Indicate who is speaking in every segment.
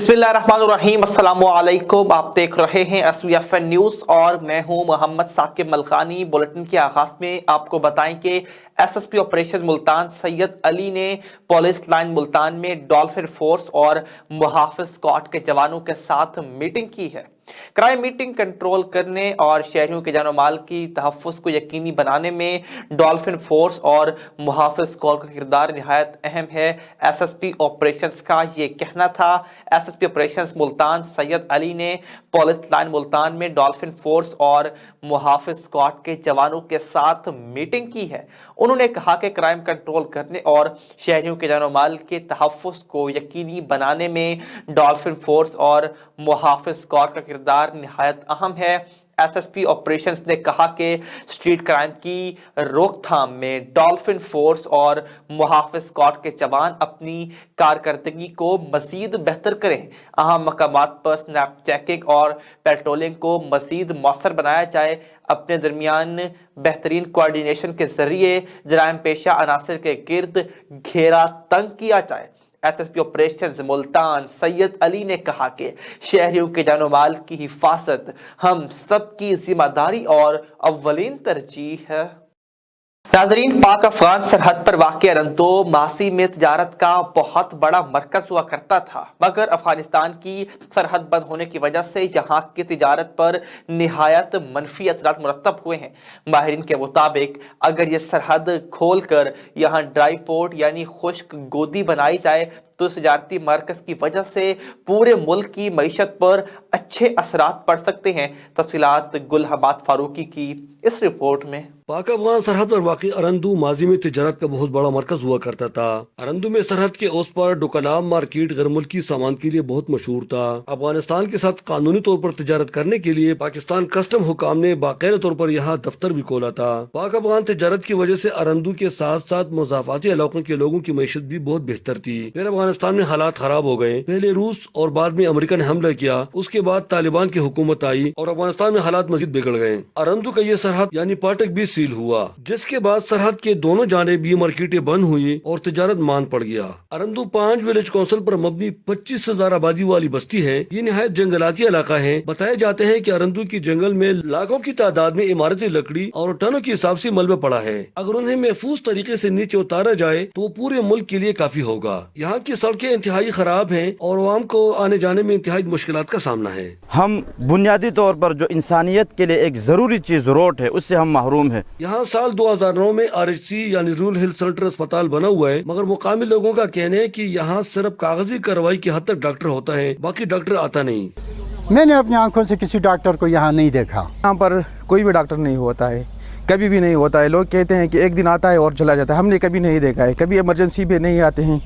Speaker 1: बिस्मिल्लाहिर्रहमानिर्रहीम, अस्सलामु अलैकुम। आप देख रहे हैं SVFN न्यूज़ और मैं हूं मोहम्मद साकिब मलकानी। बुलेटिन के आगाज में आपको बताएं कि SSP ऑपरेशन मुल्तान सैयद अली ने पुलिस लाइन मुल्तान में डॉल्फिन फोर्स और मुहाफिज स्क्वाड के जवानों के साथ मीटिंग की है। क्राइम मीटिंग कंट्रोल करने और शहरियों के जानो माल की तहफ़्फ़ुज़ को यकीनी बनाने में डॉल्फिन फोर्स और मुहाफिज स्क्वाड का किरदार निहायत अहम है। SSP ऑपरेशंस का ये कहना था। SSP ऑपरेशंस मुल्तान सैयद अली ने पुलिस लाइन मुल्तान में डॉल्फिन फोर्स और मुहाफिज स्क्वाड के जवानों के साथ मीटिंग की है। उन्होंने कहा कि क्राइम कंट्रोल करने और शहरियों के जानो माल के तहफ़्फ़ुज़ को यकीनी बनाने में डॉल्फिन फोर्स और मुहाफिज स्क्वाड का किरदार निहायत अहम है। SSP ऑपरेशंस ने कहा कि स्ट्रीट क्राइम की रोकथाम में डॉल्फिन फोर्स और मुहाफिज स्क्वाड के जवान अपनी कारकर्दगी को मजीद बेहतर करें। अहम मकामात पर स्नैप चेकिंग और पेट्रोलिंग को मजीद मौसर बनाया जाए। अपने दरमियान बेहतरीन कोऑर्डिनेशन के जरिए जराइम पेशा अनासर के गिर्द घेरा तंग किया जाए। SSP ऑपरेशंस मुल्तान सैयद अली ने कहा कि शहरियों के जानो माल की हिफाजत हम सबकी जिम्मेदारी और अव्वलीन तरजीह है। नाज़रीन, पाक अफगान सरहद पर वाक़ अरंदो मासी में तजारत का बहुत बड़ा मरकज हुआ करता था, मगर अफगानिस्तान की सरहद बंद होने की वजह से यहाँ की तजारत पर निहायत मनफी असरात मुरतब हुए हैं। माहिरीन के मुताबिक अगर ये सरहद खोल कर यहाँ ड्राई पोर्ट यानी खुश्क गोदी बनाई जाए तो तजारती मरकज की वजह से पूरे मुल्क की मईशत पर अच्छे असरात पड़ सकते हैं। तफसीलात गुल हमाद फारूकी की इस रिपोर्ट में।
Speaker 2: पाक अफगान सरहद पर वाक़ अरंदू माजी में तिजारत का बहुत बड़ा मरकज हुआ करता था। अरंदू में सरहद के उस पर डोकलाम मार्केट गैर मुल्की सामान के लिए बहुत मशहूर था। अफगानिस्तान के साथ कानूनी तौर पर तिजारत करने के लिए पाकिस्तान कस्टम हुकाम ने बाकायदा तौर पर यहाँ दफ्तर भी खोला था। पाक अफगान तिजारत की वजह से अरंदू के साथ साथ मुज़ाफ़ाती इलाकों के लोगों की मईशत भी बहुत बेहतर थी। फिर अफगानिस्तान में हालात खराब हो गए। पहले रूस और बाद में अमेरिका ने हमला किया, उसके बाद तालिबान की हुकूमत आई और अफगानिस्तान में हालात मजीद बिगड़ गए। अरंदू का ये सरहद यानी फाटक भी सील हुआ, जिसके बाद सरहद के दोनों जानिब ये मार्केटें बंद हुई और तिजारत मान पड़ गया। अरंदू 5 विलेज काउंसिल पर मबनी 25,000 आबादी वाली बस्ती है। ये निहायत जंगलाती इलाका है। बताए जाते हैं कि अरंदू की जंगल में लाखों की तादाद में इमारती लकड़ी और टनों के हिसाब से मलबा पड़ा है। अगर उन्हें महफूज तरीके से नीचे उतारा जाए तो पूरे मुल्क के लिए काफी होगा। यहाँ की सड़कें इंतहाई खराब हैं और आवाम को आने जाने में इंतहाई मुश्किलात का सामना है।
Speaker 3: हम बुनियादी तौर पर जो इंसानियत के लिए एक जरूरी चीज रोड है उससे हम महरूम है।
Speaker 2: यहाँ साल 2009 में RHC यानी रूरल हेल्थ सेंटर अस्पताल बना हुआ है, मगर मुकामी लोगों का कहना है कि यहाँ सिर्फ कागजी कार्रवाई की हद तक डॉक्टर होता है, बाकी डॉक्टर आता नहीं।
Speaker 4: मैंने अपनी आंखों से किसी डॉक्टर को यहाँ नहीं देखा।
Speaker 5: यहाँ पर कोई भी डॉक्टर नहीं होता है, कभी भी नहीं होता है। लोग कहते हैं कि एक दिन आता है और चला जाता है, हमने कभी नहीं देखा है। कभी इमरजेंसी भी नहीं आते हैं।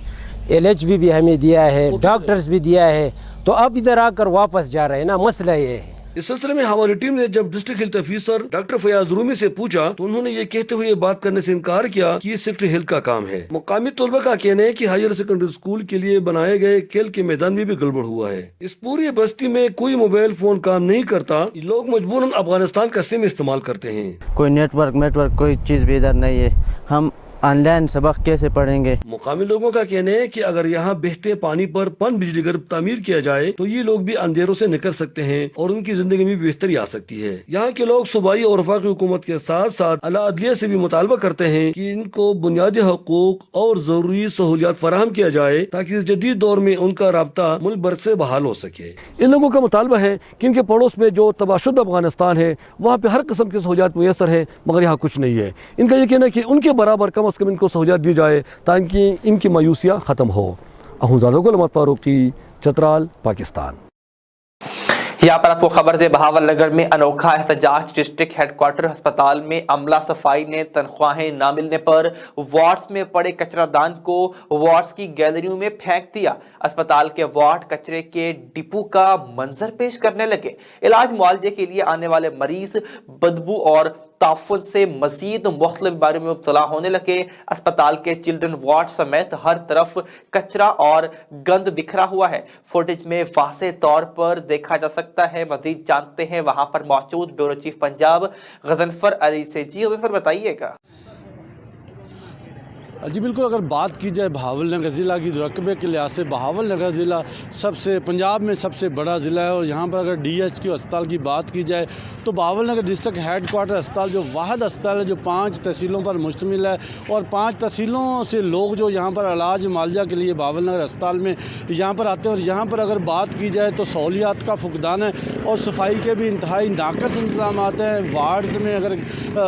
Speaker 6: LHB भी हमें दिया है, डॉक्टर्स भी दिया है, तो अब इधर आकर वापस जा रहे हैं ना, मसला ये है।
Speaker 2: इस सिलसिले में हमारी टीम ने जब district health officer doctor Fayaz Rumi से पूछा तो उन्होंने ये कहते हुए बात करने से इनकार किया कि ये सेक्टर हेल्थ का काम है। मुकामी तलबा का कहना है कि हायर सेकेंडरी स्कूल के लिए बनाए गए खेल के मैदान में भी गड़बड़ हुआ है। इस पूरी बस्ती में कोई मोबाइल फोन काम नहीं करता। लोग मजबूरन अफगानिस्तान का सिम इस्तेमाल करते हैं।
Speaker 3: कोई नेटवर्क कोई चीज भी इधर नहीं है। हम ऑनलाइन सबक कैसे पढ़ेंगे?
Speaker 2: मुकामी लोगों का कहना है कि अगर यहाँ बहते पानी पर पन बिजली घर तामीर किया जाए तो ये लोग भी अंधेरों से निकल सकते हैं और उनकी जिंदगी में बेहतरी आ सकती है। यहाँ के लोग सूबाई और वफाकी हुकूमत के साथ साथ आला अदलिया से भी मुतालबा करते हैं कि इनको बुनियादी हकूक और जरूरी सहूलियात फराहम किया जाए ताकि इस जदीद दौर में उनका राब्ता मुल्क भर से बहाल हो सके। इन लोगों का मुतालबा है कि इनके पड़ोस में जो तबाशुदा अफगानिस्तान है वहाँ पे हर किस्म की सहूलियात मुयसर है, मगर यहाँ कुछ नहीं है। इनका ये कहना है कि उनके बराबर कम अज़ कम इनको सहूलियात दी जाए ताकि इनकी मायूसियाँ ख़त्म हो। अहूज़ादा गुल हमाद फारूकी, चतराल, पाकिस्तान।
Speaker 1: यहाँ पर आपको खबर दे, बहावल नगर में अनोखा एहतजाज। डिस्ट्रिक्ट हेडक्वार्टर अस्पताल में अमला सफाई ने तनख्वाहें ना मिलने पर वार्ड्स में पड़े कचरादान को वार्ड्स की गैलरियों में फेंक दिया। अस्पताल के वार्ड कचरे के डिपो का मंजर पेश करने लगे। इलाज मुआवजे के लिए आने वाले मरीज बदबू और ताफुन से मजीद मुख्तलिफ बीमारियों में मुब्तला होने लगे। अस्पताल के चिल्ड्रन वार्ड समेत हर तरफ कचरा और गंद बिखरा हुआ है। फुटेज में वाज़ेह तौर पर देखा जा सकता है। मजीद जानते हैं वहां पर मौजूद ब्यूरो चीफ पंजाब गजनफर अली से। जी गजनफर, बताइएगा।
Speaker 7: جی بالکل، اگر بات کی جائے بہاول نگر ضلع کی رقبے کے لحاظ سے بہاول نگر ضلع پنجاب میں سب سے بڑا ضلع ہے، اور یہاں پر اگر DHQ ہسپتال کی بات کی جائے تو Bahawalnagar district head quarter ہسپتال جو واحد ہسپتال ہے جو 5 تحصیلوں پر مشتمل ہے، اور 5 تحصیلوں سے لوگ جو یہاں پر علاج معالجہ کے لیے بہاول نگر ہسپتال میں یہاں پر آتے ہیں، اور یہاں پر اگر بات کی جائے تو سہولیات کا فقدان ہے اور صفائی کے بھی انتہائی ناقص انتظامات ہیں۔ وارڈ میں اگر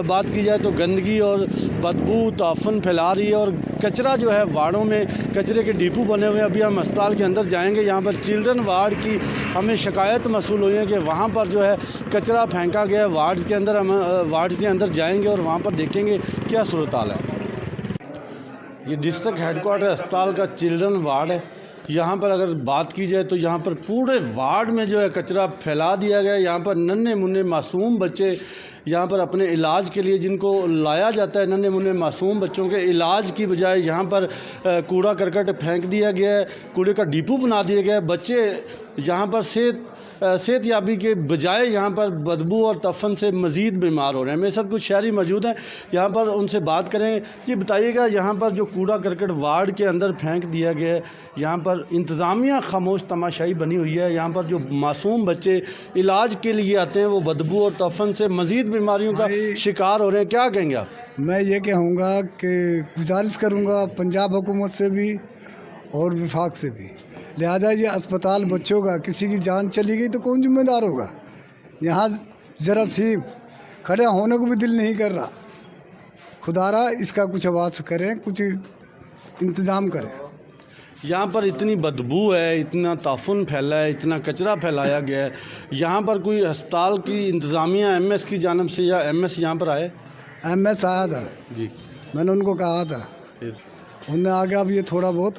Speaker 7: بات کی جائے تو گندگی اور بدبو تعفن پھیلا رہی ہے، اور کچرا جو ہے وارڈوں میں کچرے کے ڈپو بنے ہوئے ہیں۔ ابھی ہم اسپتال کے اندر جائیں گے، یہاں پر چلڈرن وارڈ کی ہمیں شکایت موصول ہوئی ہے کہ وہاں پر جو ہے کچرا پھینکا گیا ہے وارڈ کے اندر۔ ہم وارڈ کے اندر جائیں گے اور وہاں پر دیکھیں گے کیا صورتحال ہے۔ یہ ڈسٹرکٹ ہیڈ کوارٹر اسپتال کا چلڈرن وارڈ ہے۔ یہاں پر اگر بات کی جائے تو یہاں پر پورے وارڈ میں جو ہے کچرا پھیلا دیا گیا ہے۔ یہاں پر ننھے منھے معصوم بچے یہاں پر اپنے علاج کے لیے جن کو لایا جاتا ہے، ننھے منھے معصوم بچوں کے علاج کی بجائے یہاں پر کوڑا کرکٹ پھینک دیا گیا ہے، کوڑے کا ڈپو بنا دیا گیا ہے۔ بچے یہاں پر صحت یابی کے بجائے یہاں پر بدبو اور تفن سے مزید بیمار ہو رہے ہیں۔ میرے ساتھ کچھ شہری موجود ہیں، یہاں پر ان سے بات کریں۔ یہ بتائیے گا یہاں پر جو کوڑا کرکٹ وارڈ کے اندر پھینک دیا گیا ہے، یہاں پر انتظامیہ خاموش تماشائی بنی ہوئی ہے۔ یہاں پر جو معصوم بچے علاج کے لیے آتے ہیں وہ بدبو اور تفن سے مزید بیماریوں کا شکار ہو رہے ہیں، کیا کہیں گے آپ؟
Speaker 8: میں یہ کہوں گا کہ گزارش کروں گا پنجاب حکومت سے بھی اور وفاق سے بھی، لہذا یہ اسپتال بچوں کا کسی کی جان چلی گئی تو کون ذمہ دار ہوگا؟ یہاں جراثیم کھڑے ہونے کو بھی دل نہیں کر رہا۔ خدا را اس کا کچھ آواز کریں، کچھ انتظام کریں۔
Speaker 7: یہاں پر اتنی بدبو ہے، اتنا تعفن پھیلا ہے، اتنا کچرا پھیلایا گیا ہے، یہاں پر کوئی ہسپتال کی انتظامیہ MS کی جانب سے یا MS یہاں پر آئے؟
Speaker 8: MS آیا تھا
Speaker 7: جی،
Speaker 8: میں نے ان کو کہا تھا، انہوں نے آگے اب یہ تھوڑا بہت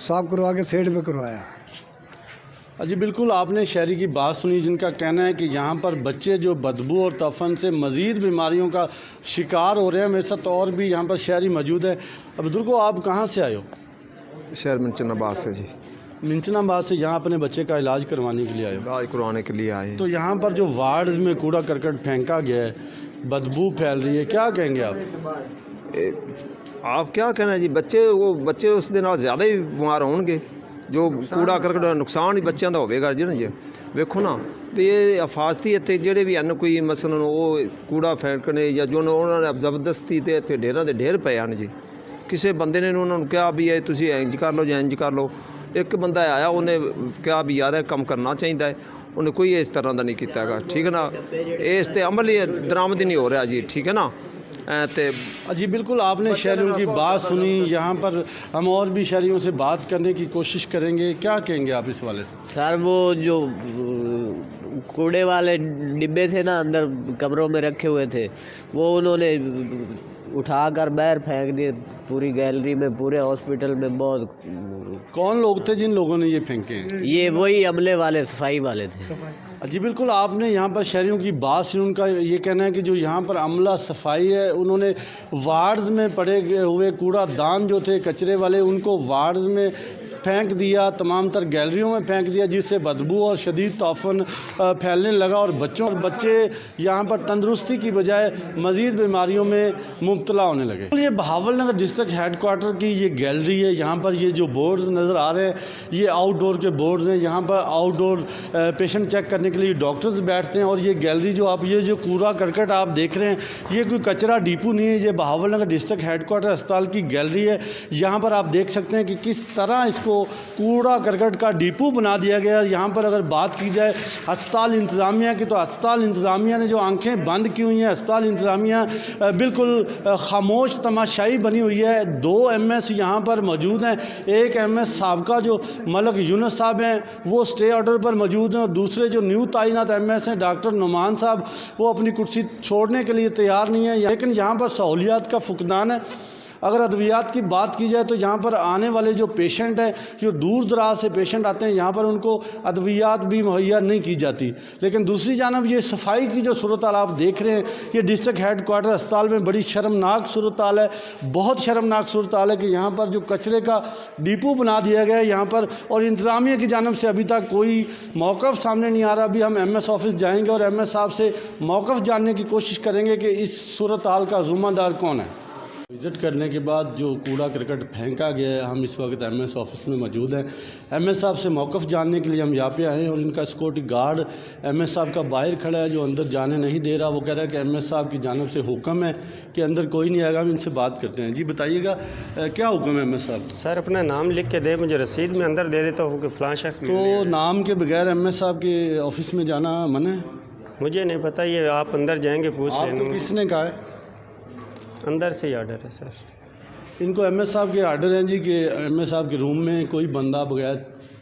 Speaker 8: صاف کروا کے سیڈ پہ کروایا۔
Speaker 7: جی بالکل، آپ نے شہری کی بات سنی جن کا کہنا ہے کہ یہاں پر بچے جو بدبو اور تفن سے مزید بیماریوں کا شکار ہو رہے ہیں۔ میرے ساتھ اور بھی یہاں پر شہری موجود ہے۔ بزرگوں، آپ کہاں سے آئے ہو؟
Speaker 9: شہر منچن آباد سے جی۔
Speaker 7: منچن آباد سے یہاں اپنے بچے کا علاج کروانے کے لیے آئے ہو؟
Speaker 9: علاج کروانے کے لیے آئے۔
Speaker 7: تو یہاں پر جو وارڈ میں کوڑا کرکٹ پھینکا گیا ہے، بدبو پھیل رہی ہے، کیا کہیں گے آپ؟
Speaker 9: آپ کیا کہنا ہے جی، بچے اس دن زیادہ ہی بیمار ہون گے جو کوڑا کرکٹ نقصان ہی بچوں کا ہوئے گا جی نا جی۔ ویکھو نا بھی یہ حفاظتی اتنے جڑے بھی ہیں کوئی مثلاً وہ کوڑا پھینکنے یا جو انہوں نے زبردستی تے اتنے ڈھیراں دے ڈھیر پے ہیں جی۔ کسی بندے نے انہوں نے کہا بھی تسی انج کر لو یا انج کر لو، ایک بندہ آیا انہیں کہا بھی یار کم کرنا چاہیے، انہیں کوئی اس طرح کا نہیں کیتا گا، ٹھیک ہے نا۔ اس تے عمل ہی درآمد ہی نہیں ہو رہا جی، ٹھیک ہے نا۔
Speaker 7: جی بالکل، آپ نے شہریوں کی بات سنی۔ یہاں پر ہم اور بھی شہریوں سے بات کرنے کی کوشش کریں گے، کیا کہیں گے آپ اس والے سے؟
Speaker 10: سر وہ جو کوڑے والے ڈبے تھے نا اندر کمروں میں رکھے ہوئے تھے، وہ انہوں نے اٹھا کر باہر پھینک دیے پوری گیلری میں، پورے ہاسپٹل میں۔ بہت
Speaker 7: کون لوگ تھے جن لوگوں نے یہ پھینکے ہیں؟
Speaker 10: یہ وہی عملے والے، صفائی والے تھے۔
Speaker 7: جی بالکل، آپ نے یہاں پر شہریوں کی بات سنی۔ ان کا یہ کہنا ہے کہ جو یہاں پر عملہ صفائی ہے انہوں نے وارڈز میں پڑے ہوئے کوڑا دان جو تھے کچرے والے ان کو وارڈز میں پھینک دیا، تمام تر گیلریوں میں پھینک دیا، جس سے بدبو اور شدید تعفن پھیلنے لگا، اور بچے یہاں پر تندرستی کی بجائے مزید بیماریوں میں مبتلا ہونے لگے۔ یہ Bahawalnagar district head quarter کی یہ گیلری ہے۔ یہاں پر یہ جو بورڈز نظر آ رہے ہیں یہ آؤٹ ڈور کے بورڈز ہیں۔ یہاں پر آؤٹ ڈور پیشنٹ چیک کرنے کے لیے ڈاکٹرز بیٹھتے ہیں، اور یہ گیلری جو آپ یہ جو کوڑا کرکٹ آپ دیکھ رہے ہیں یہ کوئی کچرا ڈپو نہیں ہے، یہ Bahawalnagar district head quarter اسپتال کی گیلری ہے۔ یہاں پر آپ دیکھ سکتے ہیں کہ کس طرح اس کو کوڑا کرکٹ کا ڈپو بنا دیا گیا۔ یہاں پر اگر بات کی جائے ہسپتال انتظامیہ کی تو ہسپتال انتظامیہ نے جو آنکھیں بند کی ہوئی ہیں، ہسپتال انتظامیہ بالکل خاموش تماشائی بنی ہوئی ہے۔ 2 MS یہاں پر موجود ہیں، ایک MS سابقہ جو ملک یونس صاحب ہیں وہ اسٹے آرڈر پر موجود ہیں، اور دوسرے جو نیو تعینات MS ہیں ڈاکٹر نعمان صاحب وہ اپنی کرسی چھوڑنے کے لیے تیار نہیں ہیں، لیکن یہاں پر سہولیات کا فقدان ہے۔ اگر ادویات کی بات کی جائے تو یہاں پر آنے والے جو پیشنٹ ہیں، جو دور دراز سے پیشنٹ آتے ہیں، یہاں پر ان کو ادویات بھی مہیا نہیں کی جاتی۔ لیکن دوسری جانب یہ صفائی کی جو صورتحال آپ دیکھ رہے ہیں، یہ ڈسٹرکٹ ہیڈ کوارٹر اسپتال میں بڑی شرمناک صورتحال ہے، بہت شرمناک صورتحال ہے کہ یہاں پر جو کچرے کا ڈپو بنا دیا گیا ہے یہاں پر، اور انتظامیہ کی جانب سے ابھی تک کوئی موقف سامنے نہیں آ رہا۔ ابھی ہم MS آفس جائیں گے اور MS صاحب سے موقف جاننے کی کوشش کریں گے کہ اس صورتحال کا ذمہ دار کون ہے۔ विज़िट करने के बाद जो कूड़ा करकट फेंका गया है, हम इस वक्त एमएस ऑफिस में मौजूद हैं। एमएस साहब से मौक़िफ़ जानने के लिए हम यहाँ पे आए हैं और इनका सिक्योरिटी गार्ड एमएस साहब का बाहर खड़ा है जो अंदर जाने नहीं दे रहा। वो कह रहा है कि एमएस साहब की जानिब से हुक्म है कि अंदर कोई नहीं आएगा। हम इनसे बात करते हैं। जी बताइएगा क्या हुक्म है एमएस साहब?
Speaker 11: सर अपना नाम लिख के दे, मुझे रसीद में अंदर दे देता हूँ कि फ़लाँ शख्स।
Speaker 7: तो नाम के बगैर एमएस साहब के ऑफिस में जाना मना है?
Speaker 11: मुझे नहीं पता, ये आप अंदर जाएंगे पूछ लेना।
Speaker 7: किसने कहा है?
Speaker 11: अंदर से ही आर्डर है सर।
Speaker 7: इनको एमएस साहब के आर्डर हैं जी कि एमएस साहब के रूम में कोई बंदा बगैर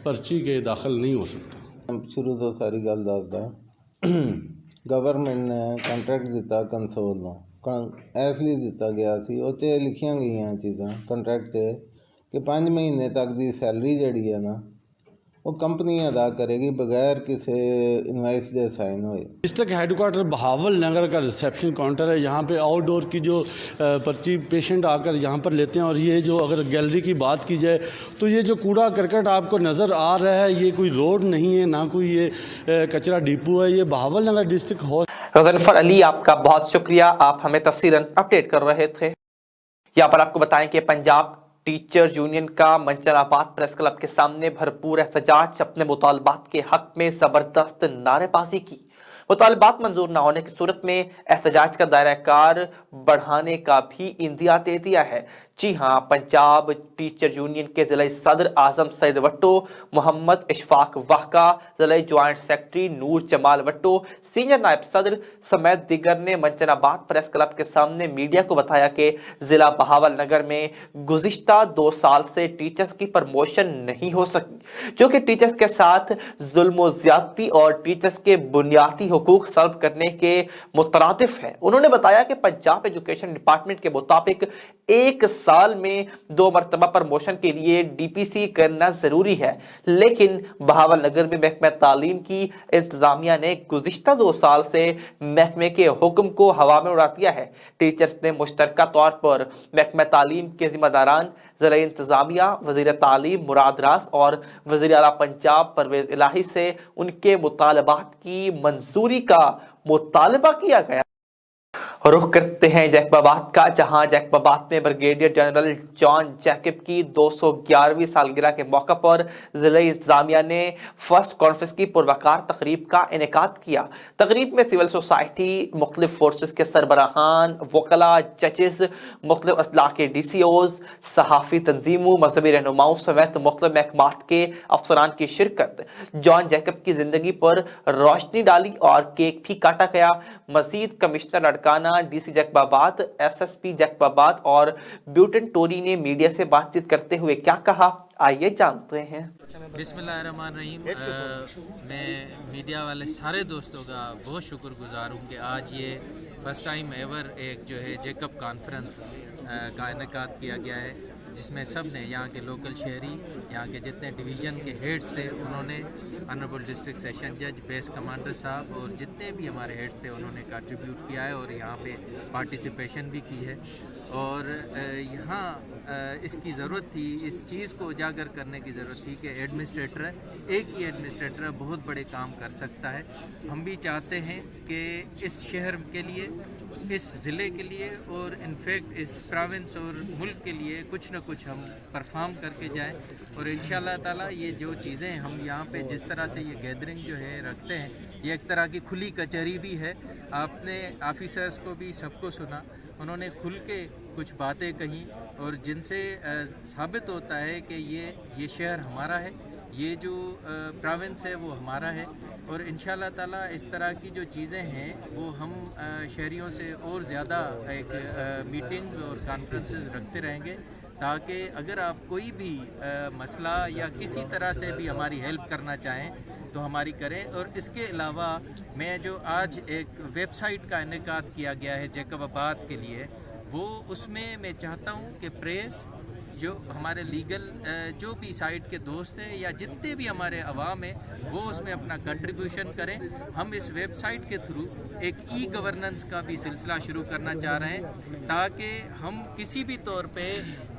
Speaker 7: पर्ची के दाखिल नहीं हो सकता।
Speaker 12: शुरू तो सारी गल दसदा गवर्नमेंट ने ਕੰਟਰੈਕਟ ਦਿੱਤਾ ਕੰਸੋਲ ਨੂੰ ਇਸ ਲਈ ਦਿੱਤਾ ਗਿਆ ਸੀ ਉਹ 'ਤੇ ਲਿਖੀਆਂ ਗਈਆਂ ਚੀਜ਼ਾਂ ਕੰਟਰੈਕਟ 'ਤੇ ਕਿ 5 ਮਹੀਨੇ ਤੱਕ ਦੀ ਸੈਲਰੀ ਜਿਹੜੀ ਹੈ ਨਾ वो कंपनी अदा करेगी बगैर किसी इन्वाइस के साइन हुए।
Speaker 7: डिस्ट्रिक्ट हेडक्वार्टर बहावल नगर का रिसेप्शन काउंटर है। यहाँ पे आउटडोर की जो पर्ची पेशेंट आकर यहाँ पर लेते हैं। और ये जो अगर गैलरी की बात की जाए तो ये जो कूड़ा करकट आपको नज़र आ रहा है ये कोई रोड नहीं है, ना कोई ये कचरा डिपो है। ये बहावल नगर डिस्ट्रिक्ट
Speaker 1: गज़नफर अली, आपका बहुत शुक्रिया, आप हमें तफसीलन अपडेट कर रहे थे। यहाँ पर आपको बताएं कि पंजाब टीचर यूनियन का मंचनाबाद प्रेस क्लब के सामने भरपूर एहतजाज, अपने मुतालबात के हक में ज़बरदस्त नारेबाजी की। मुतालबात मंजूर न होने की सूरत में एहतजाज का दायरा कार बढ़ाने का भी इंदिया दे दिया है। जी हाँ, पंजाब टीचर यूनियन के ज़िला सदर आज़म सैयद वट्टो, मोहम्मद इशफाक वाहका, ज़िला जॉइंट सेक्रेटरी नूर जमाल वट्टो, सीनियर नायब सदर समेत दिगर ने मंचनाबाद प्रेस क्लब के सामने मीडिया को बताया कि ज़िला बहावल नगर में गुज़िश्ता 2 साल से टीचर्स की प्रमोशन नहीं हो सकी, जो कि टीचर्स के साथ जुल्म ज़्यादती और टीचर्स के बुनियादी हुकूक सल्ब करने के मुतरादिफ है। उन्होंने बताया कि पंजाब एजुकेशन डिपार्टमेंट के मुताबिक 1 साल में 2 मरतबा प्रमोशन के लिए डीपीसी करना जरूरी है, लेकिन बहावल नगर में महकमा तालीम की इंतजामिया ने गुज़िश्ता 2 साल से महकमे के हुक्म को हवा में उड़ा दिया है। टीचर्स ने मुश्तरका तौर पर महकमा तालीम के जिम्मेदारान, ज़िला इंतजामिया, वज़ीर तालीम मुराद रास और वज़ीर आला पंजाब परवेज़ इलाही से उनके मुतालबात की मंजूरी का मुतालबा किया गया। रुख करते हैं जैकबाबाद का, जहां जैकबाबाद में ब्रिगेडियर जनरल जॉन जैकब की 211वीं सालगिरह के मौके पर जिला इंतजामिया ने फर्स्ट कॉन्फ्रेंस की पुरवकार तकरीब का इनेकाद किया। तकरीब में सिविल सोसाइटी, मुख्तलिफ फोर्सेस के सरबराहान, वकला, जजेस, मुख्तलिफ असलाह के DCOs, सहाफ़ी तंजीमों, मजहबी रहनुमाओं समेत मुख्तलिफ महकमात के अफसरान की शिरकत। जॉन जैकब की जिंदगी पर रोशनी डाली और केक भी काटा गया। मजीद commissioner Larkana, DC Jacobabad, SSP Jacobabad और ब्यूटन टोरी ने मीडिया से बातचीत करते हुए क्या कहा, आइए जानते हैं।
Speaker 13: बिस्मिल्लाहिर्रहमानिर्रहीम। मैं मीडिया वाले सारे दोस्तों का बहुत शुक्रगुजार हूँ कि आज ये फर्स्ट टाइम एवर एक जो है जैकब कॉन्फ्रेंस का इनेकाद किया गया है, जिसमें सब ने, यहाँ के लोकल शहरी, यहाँ के जितने डिवीज़न के हेड्स थे, उन्होंने ऑनरेबल डिस्ट्रिक्ट सेशन जज, बेस कमांडर साहब और जितने भी हमारे हेड्स थे उन्होंने कंट्रीब्यूट किया है और यहाँ पे पार्टिसिपेशन भी की है। और यहाँ इसकी ज़रूरत थी, इस चीज़ को उजागर करने की ज़रूरत थी कि एडमिनिस्ट्रेटर है, एक ही एडमिनिस्ट्रेटर बहुत बड़े काम कर सकता है। हम भी चाहते हैं कि इस शहर के लिए, इस ज़िले के लिए और इनफैक्ट इस प्रोविंस और मुल्क के लिए कुछ न कुछ हम परफॉर्म करके जाएं। और इंशाअल्लाह ताला ये जो चीज़ें हम यहाँ पे जिस तरह से ये गैदरिंग जो है रखते हैं, ये एक तरह की खुली कचहरी भी है। आपने ऑफिसर्स को भी सबको सुना, उन्होंने खुल के कुछ बातें कही और जिनसे साबित होता है कि ये शहर हमारा है, ये जो प्रोविंस है वो हमारा है। और इंशाअल्लाह ताला इस तरह की जो चीज़ें हैं वो हम शहरियों से और ज़्यादा एक मीटिंग्स और कॉन्फ्रेंसेस रखते रहेंगे, ताकि अगर आप कोई भी मसला या किसी तरह से भी हमारी हेल्प करना चाहें तो हमारी करें। और इसके अलावा मैं जो आज एक वेबसाइट का इनेकाद किया गया है जैकबाबाद के लिए, वो उसमें मैं चाहता हूँ कि प्रेस, जो हमारे लीगल जो भी साइड के दोस्त हैं या जितने भी हमारे अवाम हैं, वो उसमें अपना कंट्रीब्यूशन करें। हम इस वेबसाइट के थ्रू एक गवर्नेंस का भी सिलसिला शुरू करना चाह रहे हैं, ताकि हम किसी भी तौर पे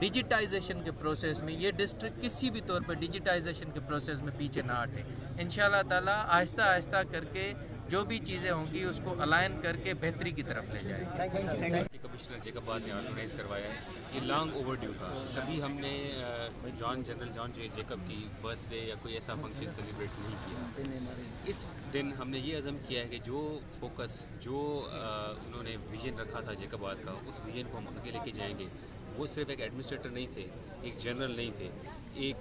Speaker 13: डिजिटाइजेशन के प्रोसेस में, ये डिस्ट्रिक्ट किसी भी तौर पे डिजिटाइजेशन के प्रोसेस में पीछे ना हटे। इंशाअल्लाह ताला आहिस्ता आहिस्ता करके जो भी चीज़ें होंगी उसको अलाइन करके बेहतरी की तरफ ले जाएंगे।
Speaker 14: कमिश्नर जैकबाबाद ने ऑर्गेनाइज करवाया है, ये लॉन्ग ओवर ड्यू था। कभी हमने जनरल जॉन जे जैकब की बर्थडे या कोई ऐसा फंक्शन सेलिब्रेट नहीं किया। इस दिन हमने ये अज़म किया है कि जो फोकस जो उन्होंने विजन रखा था जैकबाबाद का, उस विजन को हम आगे लेके जाएंगे। वो सिर्फ एक एडमिनिस्ट्रेटर नहीं थे, एक जनरल नहीं थे, एक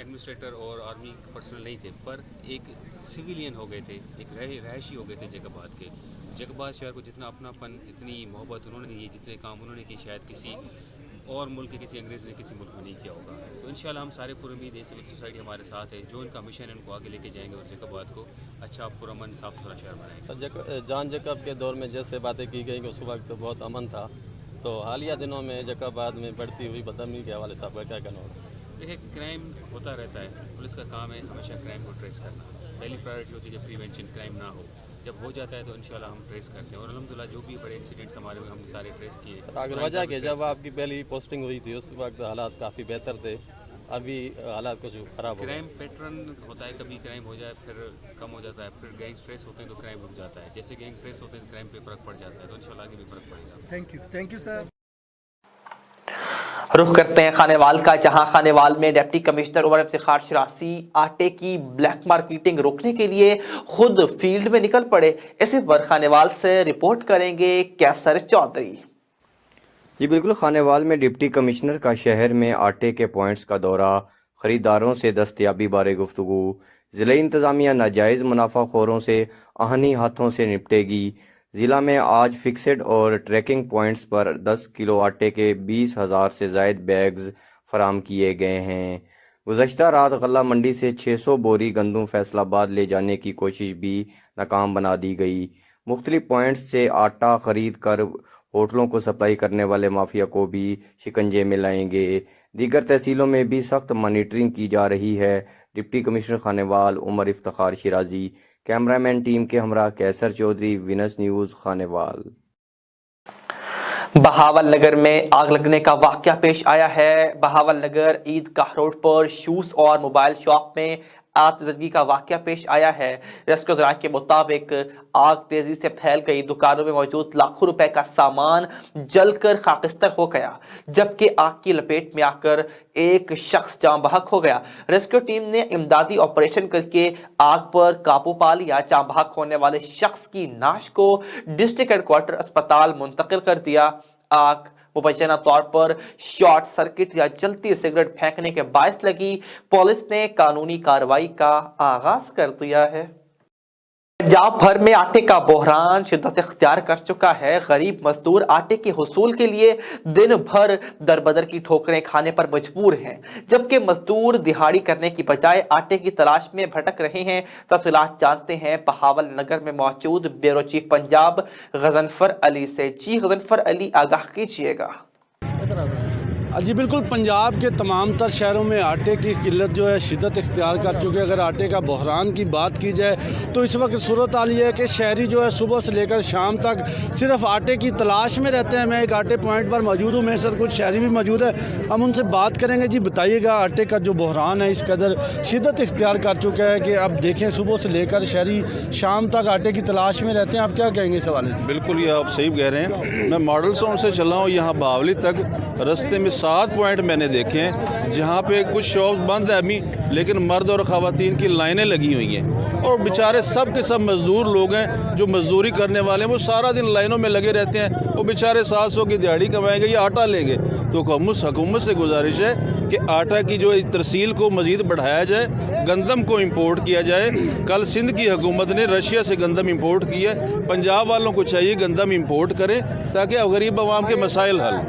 Speaker 14: एडमिनिस्ट्रेटर और आर्मी पर्सनल नहीं थे, पर एक सिविलियन हो गए थे, एक रहायशी हो गए थे जैकबाबाद के। जैकबाबाद शहर को जितना अपनापन, जितनी मोहब्बत उन्होंने दी, जितने काम उन्होंने किए, शायद किसी और मुल्क के किसी अंग्रेज़ ने किसी मुल्क में नहीं किया होगा। तो इंशाल्लाह हम सारे पुरउम्मीद है, सिविल सोसाइटी हमारे साथ है, जो इनका मिशन है उनको आगे लेके जाएंगे और जैकबाबाद को अच्छा पुरअमन साफ़ सुथरा शहर बनाएंगे।
Speaker 15: जॉन जैकब के दौर में जैसे बातें की गई कि उस वक्त बहुत अमन था, तो हालिया दिनों में जैकबाबाद में बढ़ती हुई बदअमनी के हवाले से आपका क्या कहना होगा?
Speaker 14: देखिए, क्राइम होता रहता है, पुलिस का काम है हमेशा क्राइम को ट्रेस करना। पहली प्रायोरिटी होती है कि प्रिवेंशन, क्राइम ना हो। जब हो जाता है तो इंशाल्लाह हम ट्रेस करते हैं और अल्हम्दुलिल्लाह जो भी बड़े इंसिडेंट्स हमारे में हमने सारे ट्रेस किए।
Speaker 15: अगर वजह कि जब आपकी पहली पोस्टिंग हुई थी उस वक्त हालात काफ़ी बेहतर थे, अभी हालात कुछ ख़राब हो गए।
Speaker 14: क्राइम पैटर्न होता है, कभी क्राइम हो जाए फिर कम हो जाता है, फिर गैंग स्ट्रेस होते हैं तो क्राइम रुक जाता है। जैसे गैंग स्ट्रेस होते हैं तो क्राइम पे फ़र्क पड़ जाता है, तो इंशाल्लाह आगे भी फ़र्क पड़ेगा।
Speaker 5: Thank you sir.
Speaker 1: रुख करते हैं खानेवाल का, जहां खानेवाल में डिप्टी कमिश्नर उमर इफ्तिखार शरासी आटे की ब्लैक मार्केटिंग रोकने के लिए खुद फील्ड में निकल पड़े। इसी पर खानेवाल से रिपोर्ट करेंगे कैसर चौधरी।
Speaker 16: जी बिल्कुल, खानेवाल में डिप्टी कमिश्नर का शहर में आटे के पॉइंट्स का दौरा, खरीदारों से दस्तयाबी बारे गुफ्तगू। ज़िला इंतज़ामिया नाजायज़ मुनाफाखोरों से आहनी हाथों से निपटेगी। ज़िला में आज फिक्सड और ट्रैकिंग पॉइंट्स पर 10 किलो आटे के 20,000 से ज़ायद बैग्स फराम किए गए हैं। गुज़श्ता रात गल्ला मंडी से 600 बोरी गंदम फैसलाबाद ले जाने की कोशिश भी नाकाम बना दी गई। मुख्तलिफ पॉइंट्स से आटा ख़रीद कर होटलों को सप्लाई करने वाले माफिया को भी शिकंजे में लाएंगे। दीगर तहसीलों में भी सख्त मॉनिटरिंग की जा रही है। Deputy commissioner Khanewal Umar Iftikhar Shirazi, cameraman team के हमरा Qaiser Chaudhry, Venus news Khanewal.
Speaker 1: Bahawalnagar में आग लगने का वाकया पेश आया है। बहावल नगर ईदगाह रोड पर शूज और मोबाइल शॉप में आगजगी का वाकया पेश आया है। रेस्क्यू दराज के मुताबिक आग तेजी से फैल गई। दुकानों में मौजूद लाखों रुपए का सामान जलकर खाकिस्तान हो गया, जबकि आग की लपेट में आकर एक शख्स जान बहक हो गया। रेस्क्यू टीम ने इमदादी ऑपरेशन करके आग पर काबू पा लिया। जान बहक होने वाले शख्स की नाश को डिस्ट्रिक्ट हेडक्वार्टर अस्पताल मुंतकिल कर दिया। आग मुबैना तौर पर शॉर्ट सर्किट या जलती सिगरेट फेंकने के बायस लगी। पुलिस ने कानूनी कार्रवाई का आगाज कर दिया है। पंजाब भर में आटे का बहरान शिद्दत इख्तियार कर चुका है। गरीब मजदूर आटे के हुसूल के लिए दिन भर दरबदर की ठोकरें खाने पर मजबूर हैं, जबकि मजदूर दिहाड़ी करने की बजाय आटे की तलाश में भटक रहे हैं। तफसीलात जानते हैं बहावल नगर में मौजूद ब्यूरो चीफ पंजाब गजनफर अली से। जी गजनफर अली, आगाह कीजिएगा।
Speaker 7: जी बिल्कुल, पंजाब के तमाम तर शहरों में आटे की किल्लत जो है शिद्दत इख्तियार कर चुकी है। अगर आटे का बहरान की बात की जाए तो इस वक्त सूरत हाल ये है कि शहरी जो है सुबह से लेकर शाम तक सिर्फ आटे की तलाश में रहते हैं। मैं एक आटे पॉइंट पर मौजूद हूँ, मेरे साथ कुछ शहरी भी मौजूद है, हम उनसे बात करेंगे। जी बताइएगा, आटे का जो बहरान है इस कदर शिद्दत इख्तियार कर चुका है कि अब देखें सुबह से लेकर शहरी शाम तक आटे की तलाश में रहते हैं, आप क्या कहेंगे इस हवाले से?
Speaker 17: बिल्कुल, ये आप सही कह रहे हैं। मैं मॉडल टाउन से चला हूँ, यहाँ बावली तक रास्ते में 7 पॉइंट मैंने देखे हैं जहाँ पे कुछ शॉप बंद है अभी, लेकिन मर्द और ख़वातीन की लाइनें लगी हुई हैं और बेचारे सब के सब मज़दूर लोग हैं जो मज़दूरी करने वाले हैं। वो सारा दिन लाइनों में लगे रहते हैं। वो बेचारे 700 की दिहाड़ी कमाएंगे या आटा लेंगे। तो हुकूमत से गुजारिश है कि आटा की जो तरसील को मज़ीद बढ़ाया जाए, गंदम को इम्पोर्ट किया जाए। कल सिंध की हुकूमत ने रशिया से गंदम इम्पोर्ट की है, पंजाब वालों को चाहिए गंदम इम्पोर्ट करें ताकि गरीब आवाम के मसाइल हल।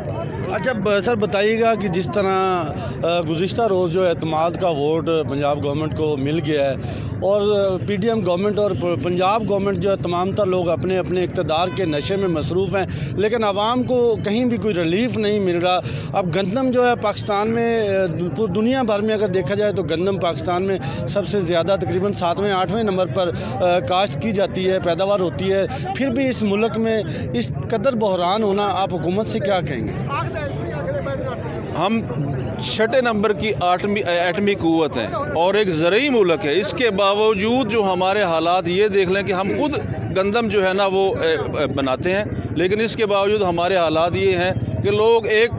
Speaker 7: अच्छा सर, बताइएगा कि जिस तरह गुज़िश्ता रोज़ जो एतमाद का वोट पंजाब गवर्नमेंट को मिल गया है और पीडीएम गवर्नमेंट और पंजाब गवर्नमेंट जो है तमाम तर लोग अपने अपने इक़्तिदार के नशे में मसरूफ़ हैं, लेकिन आवाम को कहीं भी कोई रिलीफ नहीं मिल रहा। अब गंदम जो है पाकिस्तान में, दुनिया भर में अगर देखा जाए तो गंदम पाकिस्तान में सबसे ज़्यादा तकरीबन 7वें 8वें नंबर पर काश्त की जाती है, पैदावार होती है। फिर भी इस मुल्क में इस कदर बहरान होना, आप हुकूमत से क्या कहेंगे?
Speaker 17: हम 6 नंबर की एटमी क़ुव्वत हैं और एक ज़रई मुल्क है, इसके बावजूद जो हमारे हालात ये देख लें कि हम खुद गंदम जो है ना वो बनाते हैं लेकिन इसके बावजूद हमारे हालात ये हैं कि लोग एक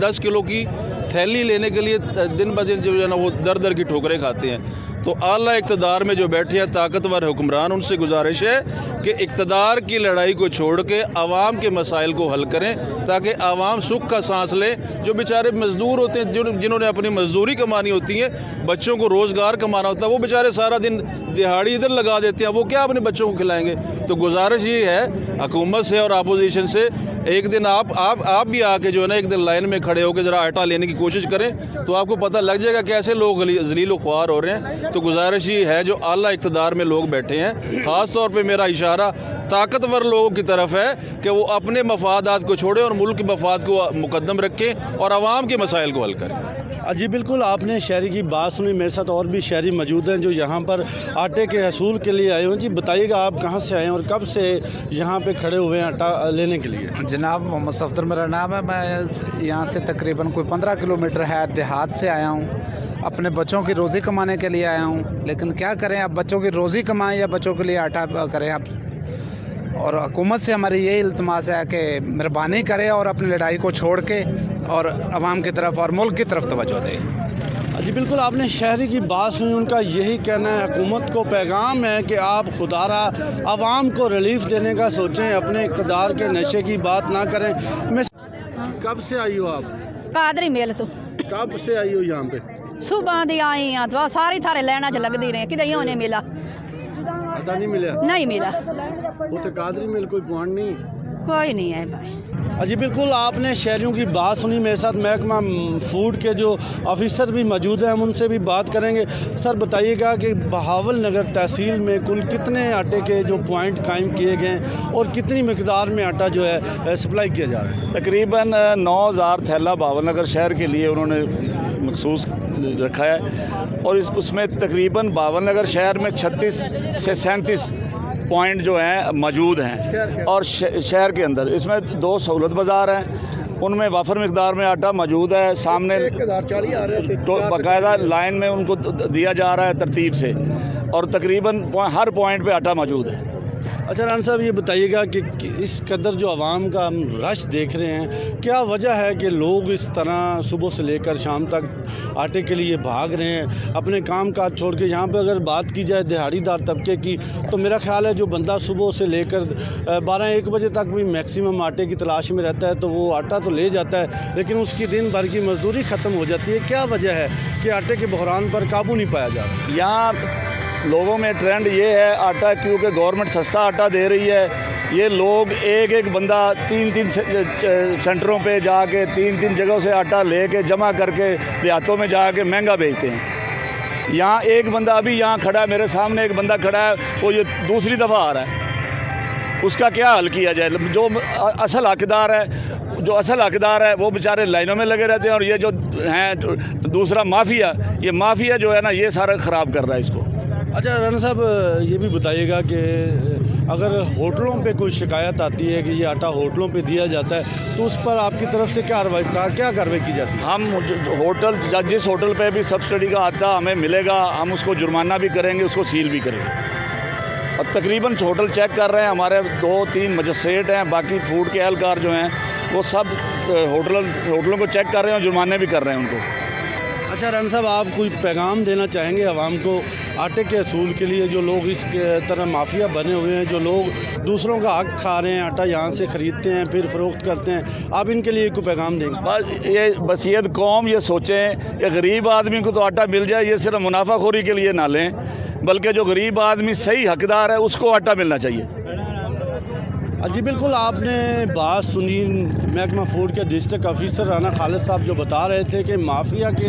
Speaker 17: 10 किलो की थैली लेने के लिए दिन ब दिन जो है ना वो दर दर की ठोकरें खाते हैं। तो आला इक़्तिदार में जो बैठे हैं ताकतवर हुक्मरान, उनसे गुजारिश है कि इक़्तिदार की लड़ाई को छोड़ के आवाम के मसाइल को हल करें, ताकि आवाम सुख का सांस ले। जो बेचारे मज़दूर होते हैं, जिन्होंने अपनी मजदूरी कमानी होती है, बच्चों को रोज़गार कमाना होता है, वो बेचारे सारा दिन दिहाड़ी इधर लगा देते हैं, वो क्या अपने बच्चों को खिलाएंगे। तो गुजारिश ये है हुकूमत से और अपोजिशन से, एक दिन आप भी आके जो है ना एक दिन लाइन में खड़े होकर ज़रा आटा लेने की कोशिश करें, तो आपको पता लग जाएगा कैसे लोग जलील ख्वार हो रहे हैं। तो गुजारिश ये है जो आला इक़्तिदार में लोग बैठे हैं, ख़ास तौर पे मेरा इशारा ताकतवर लोगों की तरफ है कि वो अपने मफादात को छोड़ें और मुल्क के मफाद को मुकद्दम रखें और आवाम के मसाइल को हल करें।
Speaker 7: जी बिल्कुल, आपने शहरी की बात सुनी। मेरे साथ और भी शहरी मौजूद हैं जो यहाँ पर आटे के हसूल के लिए आए हुए हैं। जी बताइएगा, आप कहाँ से आए हैं और कब से यहाँ पे खड़े हुए हैं आटा लेने के लिए?
Speaker 18: जनाब मोहम्मद सफदर मेरा नाम है। मैं यहाँ से तकरीबन कोई 15 किलोमीटर है, देहात से आया हूँ। अपने बच्चों की रोज़ी कमाने के लिए आया हूँ, लेकिन क्या करें, अब बच्चों की रोज़ी कमाएं या बच्चों के लिए आटा करें आप। और हुकूमत से हमारी यही इल्तमास है कि मेहरबानी करें और अपनी लड़ाई को छोड़ के और आवाम की तरफ और मुल्क की तरफ तवज्जो दें।
Speaker 7: जी बिल्कुल, आपने शहरी की बात सुनी। उनका यही कहना है, हुकूमत को पैगाम है कि आप खुदारा आवाम को रिलीफ देने का सोचें, अपने इक़्तिदार के नशे की बात ना करें। मैं कब से आई हो आप?
Speaker 19: कादरी मेल तो
Speaker 7: कब से आई हो यहाँ पे?
Speaker 19: सुबह दी आई हाँ, तो सारी थारे लैना च लगती रहे, कि होने मिला
Speaker 7: आटा नहीं मिला?
Speaker 19: नहीं मिला।
Speaker 7: वो तो कादरी मेल कोई पॉइंट नहीं,
Speaker 19: कोई नहीं है भाई।
Speaker 7: जी बिल्कुल, आपने शहरियों की बात सुनी। मेरे साथ महकमा फूड के जो ऑफिसर भी मौजूद हैं, हम उनसे भी बात करेंगे। सर बताइएगा कि बहावल नगर तहसील में कुल कितने आटे के जो पॉइंट कायम किए गए हैं और कितनी मकदार में आटा जो है सप्लाई किया जा रहा है?
Speaker 20: तकरीबन 9000 थैला बहावल नगर शहर के लिए उन्होंने मखसूस रखा है, और उसमें तकरीबन बहावल नगर शहर में 36 से 37 पॉइंट जो हैं मौजूद हैं। और शहर के अंदर इसमें 2 सहूलत बाज़ार हैं, उनमें वाफर मिकदार में आटा मौजूद है। सामने तो बाकायदा लाइन में उनको दिया जा रहा है तरतीब से, और तकरीबन हर पॉइंट पे आटा मौजूद है।
Speaker 7: अच्छा राना साहब, ये बताइएगा कि इस कदर जो आवाम का हम रश देख रहे हैं, क्या वजह है कि लोग इस तरह सुबह से लेकर शाम तक आटे के लिए भाग रहे हैं, अपने काम काज छोड़ के? यहाँ पे अगर बात की जाए दिहाड़ीदार तबके की, तो मेरा ख्याल है जो बंदा सुबह से लेकर 12-1 बजे तक भी मैक्सिमम आटे की तलाश में रहता है, तो वो आटा तो ले जाता है, लेकिन उसकी दिन भर की मजदूरी ख़त्म हो जाती है। क्या वजह है कि आटे के बहरान पर काबू नहीं पाया जा रहा?
Speaker 20: यहाँ लोगों में ट्रेंड ये है, आटा क्योंकि गवर्नमेंट सस्ता आटा दे रही है, ये लोग एक बंदा 3 सेंटरों पे जाके 3 जगहों से आटा लेके जमा करके देहातों में जाके महंगा बेचते हैं। यहाँ एक बंदा अभी यहाँ खड़ा है, मेरे सामने एक बंदा खड़ा है, वो ये दूसरी दफ़ा आ रहा है, उसका क्या हल किया जाए? जो असल हकदार है वो बेचारे लाइनों में लगे रहते हैं, और ये जो हैं दूसरा माफिया, ये माफिया जो है ना, ये सारा ख़राब कर रहा है इसको।
Speaker 7: अच्छा राना साहब, ये भी बताइएगा कि अगर होटलों पे कोई शिकायत आती है कि ये आटा होटलों पे दिया जाता है, तो उस पर आपकी तरफ से क्या कार्रवाई की जाती है?
Speaker 20: हम जिस होटल पे भी सब्सिडी का आटा हमें मिलेगा, हम उसको जुर्माना भी करेंगे, उसको सील भी करेंगे। और तकरीबन होटल चेक कर रहे हैं, हमारे 2-3 मजिस्ट्रेट हैं, बाकी फूड के एहलकार जो हैं वो सब होटलों को चेक कर रहे हैं और जुर्माने भी कर रहे हैं उनको।
Speaker 7: अच्छा राना साहब, आप कोई पैगाम देना चाहेंगे आवाम को आटे के असूल के लिए? जो लोग इस तरह माफिया बने हुए हैं, जो लोग दूसरों का हक खा रहे हैं, आटा यहाँ से ख़रीदते हैं फिर फ़रोख्त करते हैं, आप इनके लिए कोई पैगाम देंगे?
Speaker 20: ये बसीयत कौम ये सोचें कि गरीब आदमी को तो आटा मिल जाए, ये सिर्फ मुनाफाखोरी के लिए ना लें, बल्कि जो गरीब आदमी सही हकदार है उसको आटा मिलना चाहिए।
Speaker 7: जी बिल्कुल, आपने बात सुनी महकमा फूड के डिस्ट्रिक्ट ऑफिसर राना खालिद साहब जो बता रहे थे कि माफिया के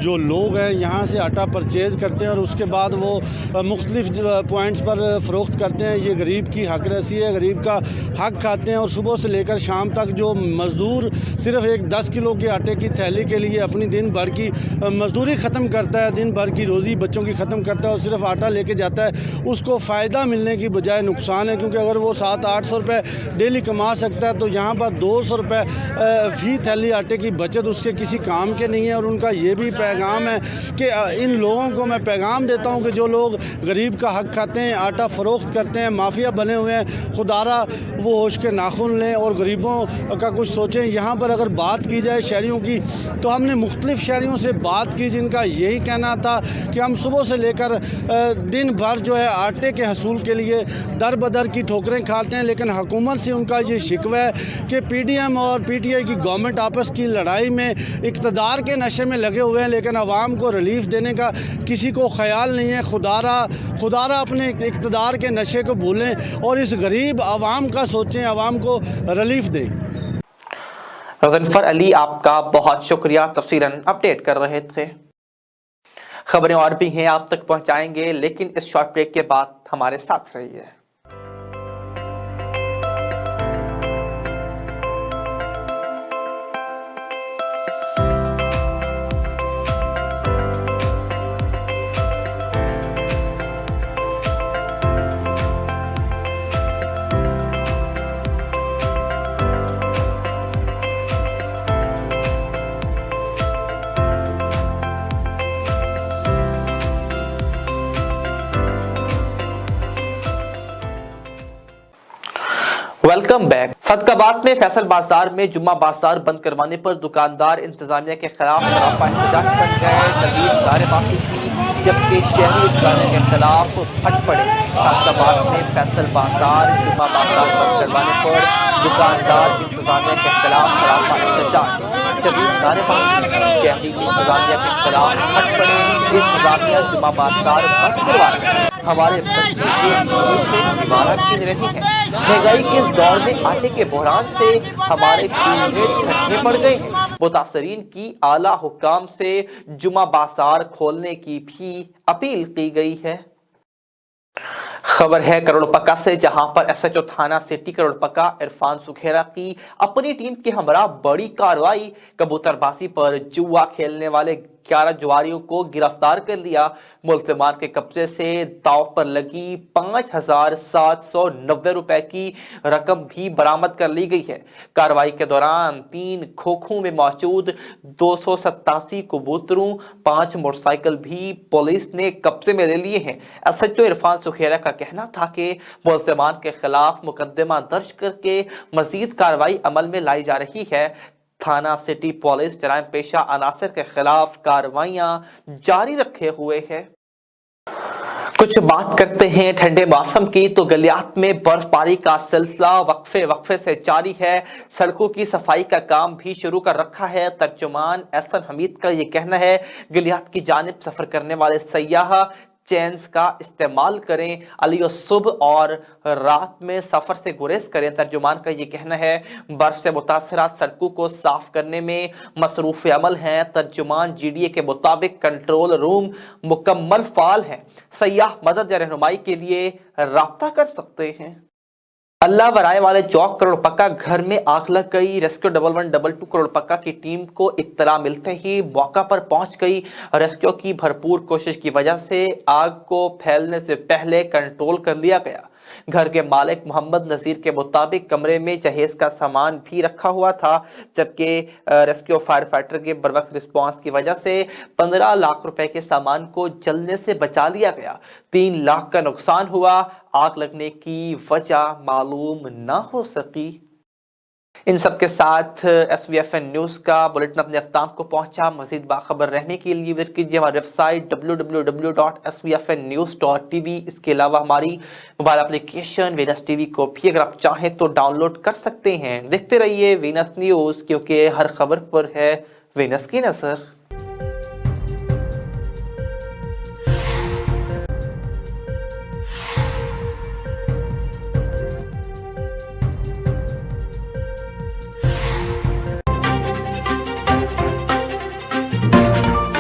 Speaker 7: जो लोग हैं यहाँ से आटा परचेज़ करते हैं और उसके बाद वो मुख्तलिफ पॉइंट्स पर फ़रोख्त करते हैं। ये गरीब की हक रसी है, गरीब का हक खाते हैं, और सुबह से लेकर शाम तक जो मज़दूर सिर्फ एक 10 किलो के आटे की थैली के लिए अपनी दिन भर की मज़दूरी ख़त्म करता है, दिन भर की रोज़ी बच्चों की ख़त्म करता है और सिर्फ आटा लेके जाता है, उसको फ़ायदा मिलने की बजाय नुकसान है। क्योंकि अगर वो 700-800 रुपये रुपए डेली कमा सकता है, तो यहाँ पर 200 रुपए फी थैली आटे की बचत उसके किसी काम के नहीं है। और उनका ये भी पैगाम है कि इन लोगों को मैं पैगाम देता हूँ कि जो लोग गरीब का हक खाते हैं, आटा फ़रोख्त करते हैं, माफिया बने हुए हैं, खुदारा वो होश के नाखून लें और गरीबों का कुछ सोचें। यहाँ पर अगर बात की जाए शहरियों की, तो हमने मुख्तलिफ शहरियों से बात की जिनका यही कहना था कि हम सुबह से लेकर दिन भर जो है आटे के हसूल के लिए दर बदर की ठोकरें खाते हैं, लेकिन हुकूमत से उनका ये शिकवा है कि पीडीएम और पीटीआई की गवर्नमेंट आपस की लड़ाई में इक़्तिदार के नशे में लगे हुए हैं, लेकिन आवाम को रिलीफ देने का किसी को ख्याल नहीं है। खुदारा अपने इक़्तिदार के नशे को भूलें और इस गरीब आवाम का सोचें, आवाम को रिलीफ दें।
Speaker 1: ज़फ़र अली, आपका बहुत शुक्रिया, तफसीलन अपडेट कर रहे थे। खबरें और भी हैं, आप तक पहुंचाएंगे, लेकिन इस शॉर्ट ब्रेक के बाद हमारे साथ रहिए। Welcome back. सदकाबाद में फैसल बाजार में जुम्मा बाजार बंद करवाने पर दुकानदार इंतजामिया के खिलाफ सरापा एहतजाज कर गए। शदीद नारेबाजी की, जबकि शहरी इंतजामिया के खिलाफ फट पड़े। सदकाबाद में फैसल बाजार जुम्मा बाजार बंद करवाने पर दुकानदार इंतजामिया के खिलाफ सरापा एहतजाज, शदीद नारेबाजी, शहरी इंतजामिया के खिलाफ फट पड़े। इंतजामिया जुम्मा बाजार बंद करवा रहे, हमारे बच्चे से निवारा छीन रही है। महंगाई के इस दौर में आटे के बहरान से हमारे चूल्हे ठंडे पड़ गए हैं। मुतासरीन की आला हुक्काम से जुमा बाजार खोलने की भी अपील की गई है। खबर है करोड़पक्का से, जहां पर एसएचओ थाना सिटी करोड़पक्का इरफान सुखेरा की अपनी टीम के हमरा बड़ी कार्रवाई। कबूतरबाजी पर जुआ खेलने वाले 11 जुआरियों को गिरफ्तार कर लिया। मुल्ज़िमान के कब्जे से दाव पर लगी 5,790 रुपए की रकम भी बरामद कर ली गई है। कार्रवाई के दौरान 3 खोखों में मौजूद 287 कबूतरों, 5 मोटरसाइकिल भी पुलिस ने कब्जे में ले लिए हैं। एसएचओ इरफान सुखेरा का कहना था कि मुल्ज़िमान के खिलाफ मुकदमा दर्ज करके मजीद कार्रवाई अमल में लाई जा रही है। थाना सिटी पुलिस जराइम पेशा अनासर के खिलाफ कार्रवाइयां जारी रखे हुए है। कुछ बात करते हैं ठंडे मौसम की, तो गलियात में बर्फबारी का सिलसिला वक्फे से जारी है। सड़कों की सफाई का काम भी शुरू कर रखा है। तर्जुमान एहसन हमीद का ये कहना है, गलियात की जानिब सफर करने वाले सयाह चेन्स का इस्तेमाल करें, अली सुबह और रात में सफर से गुरेज करें। तर्जुमान का ये कहना है, बर्फ से मुतासरा सड़कों को साफ करने में मसरूफ अमल हैं। तर्जुमान जीडीए के मुताबिक कंट्रोल रूम मुकम्मल फाल हैं। सयाह मदद या रहनुमाई के लिए राब्ता कर सकते हैं। अल्लाह वराय वाले चौक करोड़पक्का घर में आग लग गई। रेस्क्यू 1112 करोड़पक्का की टीम को इत्तला मिलते ही मौका पर पहुंच गई। रेस्क्यू की भरपूर कोशिश की वजह से आग को फैलने से पहले कंट्रोल कर लिया गया। घर के मालिक मोहम्मद नजीर के मुताबिक कमरे में जहेज का सामान भी रखा हुआ था, जबकि रेस्क्यू फायर फाइटर के बरवक्त रिस्पांस की वजह से 15 लाख रुपए के सामान को जलने से बचा लिया गया। 3 लाख का नुकसान हुआ। आग लगने की वजह मालूम ना हो सकी। इन सब के साथ SVFN न्यूज़ का बुलेटिन अपने अख्ताम को पहुंचा। मजीद बाखबर रहने के लिए विजिट कीजिए हमारी वेबसाइट www.svfnnews.tv। इसके अलावा हमारी मोबाइल एप्लीकेशन वीनस टीवी को भी अगर आप चाहें तो डाउनलोड कर सकते हैं। देखते रहिए वीनस न्यूज़, क्योंकि हर खबर पर है वीनस की नज़र।